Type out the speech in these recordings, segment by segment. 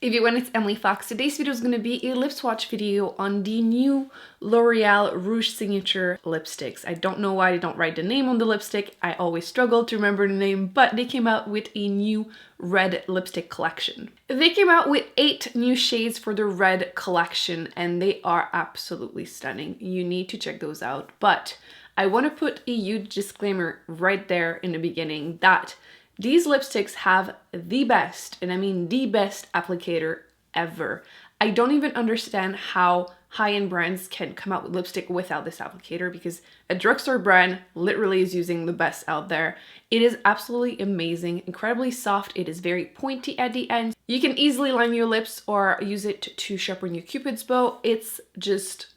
Everyone, it's Emily Fox. Today's video is going to be a lip swatch video on the new L'Oreal Rouge Signature lipsticks. I don't know why they don't write the name on the lipstick. I always struggle to remember the name, but they came out with a new red lipstick collection. They came out with 8 new shades for the red collection, and they are absolutely stunning. You need to check those out, but I want to put a huge disclaimer right there in the beginning that these lipsticks have the best, and I mean the best applicator ever. I don't even understand how high-end brands can come out with lipstick without this applicator, because a drugstore brand literally is using the best out there. It is absolutely amazing, incredibly soft. It is very pointy at the end. You can easily line your lips or use it to sharpen your Cupid's bow. It's just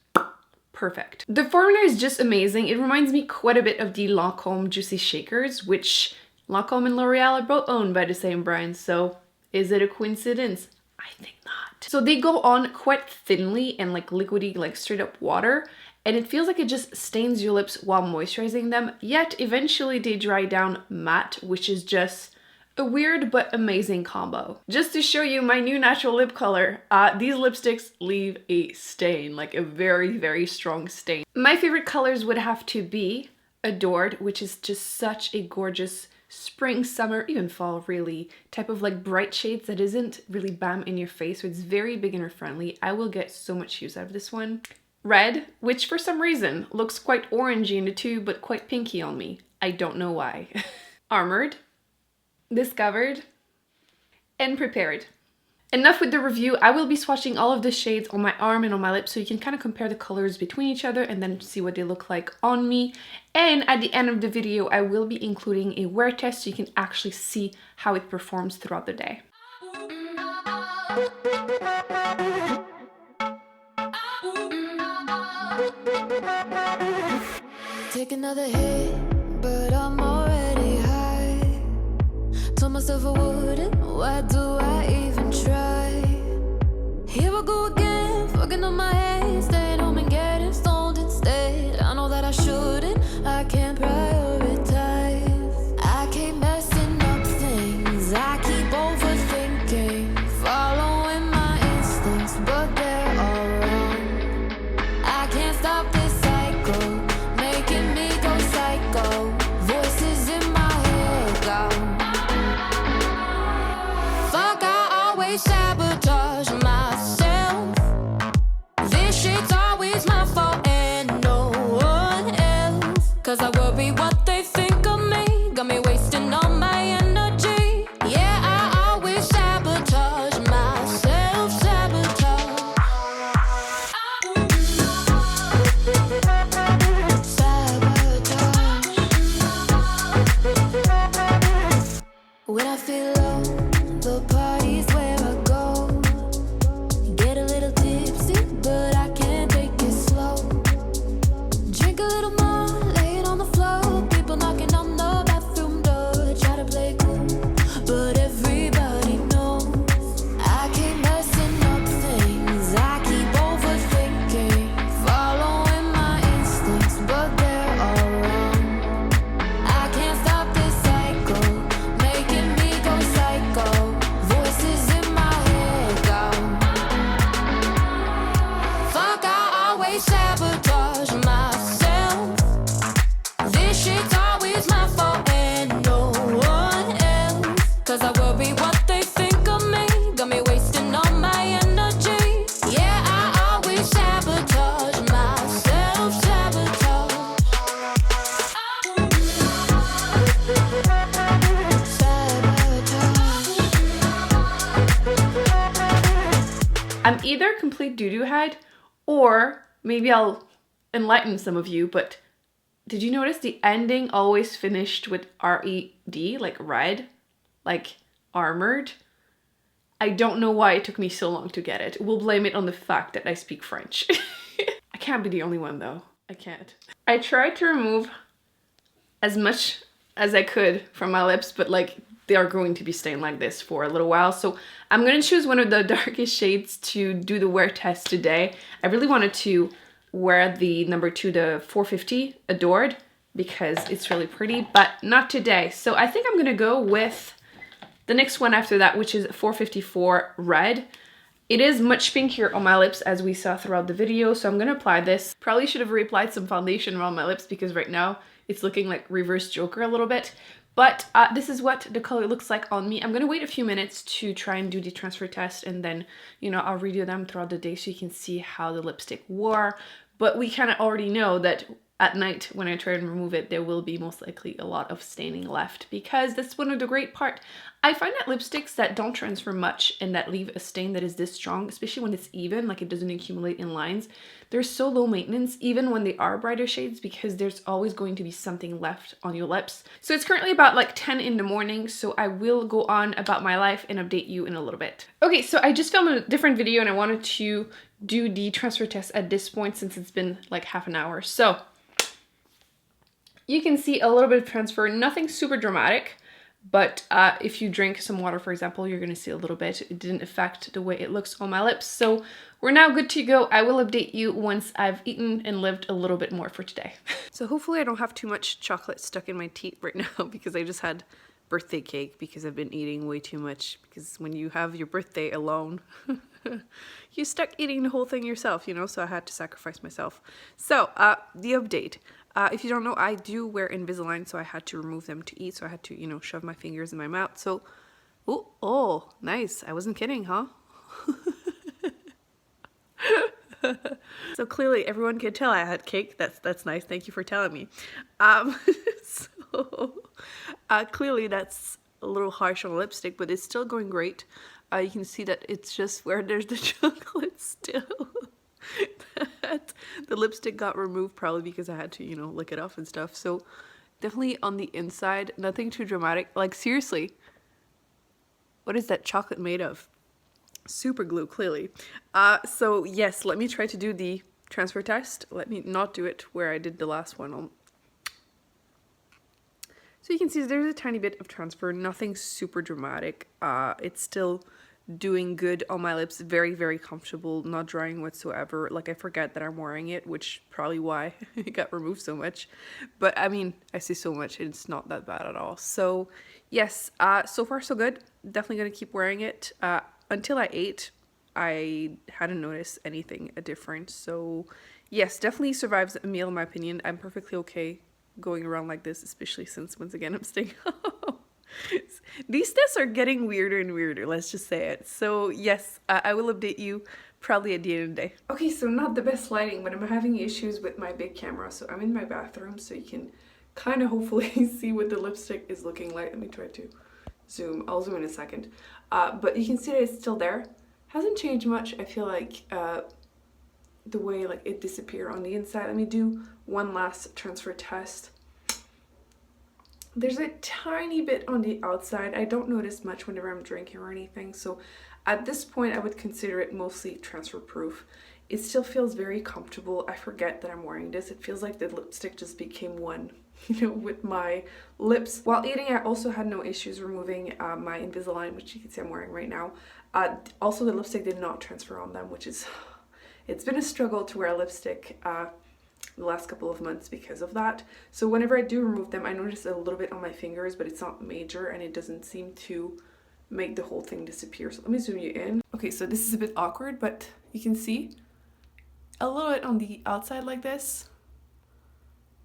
perfect. The formula is just amazing. It reminds me quite a bit of the Lancôme Juicy Shakers, which Lancôme and L'Oreal are both owned by the same brand, so is it a coincidence? I think not. So they go on quite thinly and like liquidy, like straight up water, and it feels like it just stains your lips while moisturizing them, yet eventually they dry down matte, which is just a weird but amazing combo. Just to show you my new natural lip color, these lipsticks leave a stain, like a very, very strong stain. My favorite colors would have to be Adored, which is just such a gorgeous spring, summer, even fall really, type of like bright shades that isn't really bam in your face, so it's very beginner friendly. I will get so much use out of this one. Red, which for some reason looks quite orangey in the tube but quite pinky on me. I don't know why. Armored, Discovered, and Prepared. Enough with the review. I will be swatching all of the shades on my arm and on my lips so you can kind of compare the colors between each other and then see what they look like on me. And at the end of the video, I will be including a wear test so you can actually see how it performs throughout the day. Take another hit, but I'm already high. Told myself I wouldn't, why do I even try? Here I go again, fucking on my head, staying home and getting stoned instead. I know that I shouldn't, I can't prioritize. I keep messing up things, I keep overthinking, following my instincts, but they're all wrong. I can't stop this cycle, making me go psycho. Voices in my head go, fuck, I always sabotage myself. This shit's always my fault and no one else. Cause I worry what they think of me, got me wasting all my energy. Yeah, I always sabotage myself, sabotage. Sabotage. When I feel low, the party's where I go. Get a little tipsy, but I can't take it slow. Drink a little more, lay it on the floor. People knocking on the bathroom door. Try to play cool, but everybody knows I keep messing up things, I keep overthinking, following my instincts, but they're all wrong. I can't stop this cycle, making me go psycho. Voices in my head go, fuck, I always sabotage myself. This shit's always my fault and no one else. Cause I worry what they think of me, got me wasting all my energy. Yeah, I always sabotage myself, sabotage. Sabotage. I'm either complete doo-doo head, or maybe I'll enlighten some of you, but did you notice the ending always finished with R-E-D, like red, like armored? I don't know why it took me so long to get it. We'll blame it on the fact that I speak French. I can't be the only one though. I can't. I tried to remove as much as I could from my lips, but like they are going to be stained like this for a little while. So I'm gonna choose one of the darkest shades to do the wear test today. I really wanted to wear the number 2, the 450 Adored, because it's really pretty, but not today. So I think I'm gonna go with The next one after that, which is 454 Red. It is much pinkier on my lips as we saw throughout the video, so I'm gonna apply this. Probably should have reapplied some foundation around my lips because right now it's looking like reverse Joker a little bit. But this is what the color looks like on me. I'm gonna wait a few minutes to try and do the transfer test, and then, you know, I'll redo them throughout the day so you can see how the lipstick wore. But we kind of already know that at night when I try and remove it, there will be most likely a lot of staining left, because that's one of the great part. I find that lipsticks that don't transfer much and that leave a stain that is this strong, especially when it's even, like it doesn't accumulate in lines, they're so low maintenance even when they are brighter shades, because there's always going to be something left on your lips. So it's currently about like 10 in the morning, so I will go on about my life and update you in a little bit. Okay, so I just filmed a different video and I wanted to do the transfer test at this point since it's been like half an hour. So you can see a little bit of transfer, nothing super dramatic, but if you drink some water, for example, you're gonna see a little bit. It didn't affect the way it looks on my lips. So we're now good to go. I will update you once I've eaten and lived a little bit more for today. So hopefully I don't have too much chocolate stuck in my teeth right now because I just had birthday cake because I've been eating way too much, because when you have your birthday alone, you stuck eating the whole thing yourself, you know, so I had to sacrifice myself. So the update. If you don't know, I do wear Invisalign, so I had to remove them to eat. So I had to, you know, shove my fingers in my mouth. So, oh, nice. I wasn't kidding, huh? So clearly everyone could tell I had cake. That's nice. Thank you for telling me. Clearly that's a little harsh on lipstick, but it's still going great. You can see that it's just where there's the chocolate still. That the lipstick got removed probably because I had to, you know, lick it off and stuff. So definitely on the inside, nothing too dramatic. Like seriously, what is that chocolate made of? Super glue, clearly. So yes, let me try to do the transfer test. Let me not do it where I did the last one. So you can see there's a tiny bit of transfer, nothing super dramatic. It's still doing good on my lips, very, very comfortable, not drying whatsoever. Like I forget that I'm wearing it, which probably why it got removed so much. But I mean, I see so much, it's not that bad at all. So yes, so far so good. Definitely gonna keep wearing it. Until I ate, I hadn't noticed anything different. So yes, definitely survives a meal in my opinion. I'm perfectly okay going around like this, especially since once again I'm staying home. These tests are getting weirder and weirder, let's just say it. So yes, I will update you probably at the end of the day. Okay, so not the best lighting, but I'm having issues with my big camera. So I'm in my bathroom, so you can kind of hopefully see what the lipstick is looking like. Let me try to zoom. I'll zoom in a second. But you can see that it's still there. Hasn't changed much. I feel like the way like it disappeared on the inside. Let me do one last transfer test. There's a tiny bit on the outside. I don't notice much whenever I'm drinking or anything. So at this point, I would consider it mostly transfer proof. It still feels very comfortable. I forget that I'm wearing this. It feels like the lipstick just became one, you know, with my lips. While eating, I also had no issues removing my Invisalign, which you can see I'm wearing right now. Also, the lipstick did not transfer on them, which is, it's been a struggle to wear lipstick the last couple of months because of that. So whenever I do remove them, I notice a little bit on my fingers, but it's not major and it doesn't seem to make the whole thing disappear. So let me zoom you in. Okay, so this is a bit awkward, but you can see a little bit on the outside like this,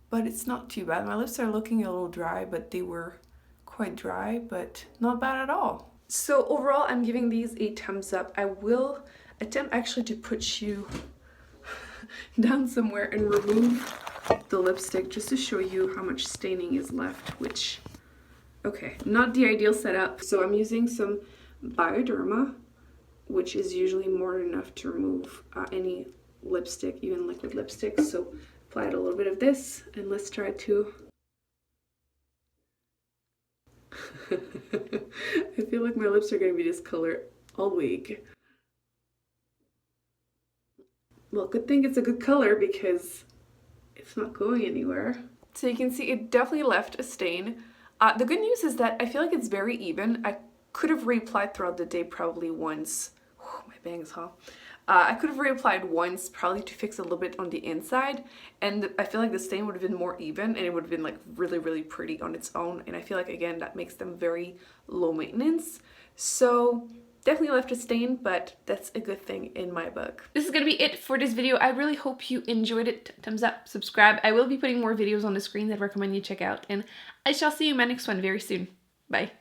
but it's not too bad. My lips are looking a little dry, but they were quite dry, but not bad at all. So overall, I'm giving these a thumbs up. I will attempt actually to put you down somewhere and remove the lipstick just to show you how much staining is left, which, okay, not the ideal setup. So I'm using some Bioderma, which is usually more than enough to remove any lipstick, even liquid lipstick. So applied a little bit of this, and let's try to I feel like my lips are going to be this color all week. Well, good thing it's a good color because it's not going anywhere. So you can see it definitely left a stain. The good news is that I feel like it's very even. I could have reapplied throughout the day probably once, my bangs, huh? I could have reapplied once, probably to fix a little bit on the inside, and I feel like the stain would have been more even and it would have been like really, really pretty on its own. And I feel like, again, that makes them very low maintenance. So definitely left a stain, but that's a good thing in my book. This is gonna be it for this video. I really hope you enjoyed it. Thumbs up, subscribe. I will be putting more videos on the screen that I recommend you check out, and I shall see you in my next one very soon. Bye.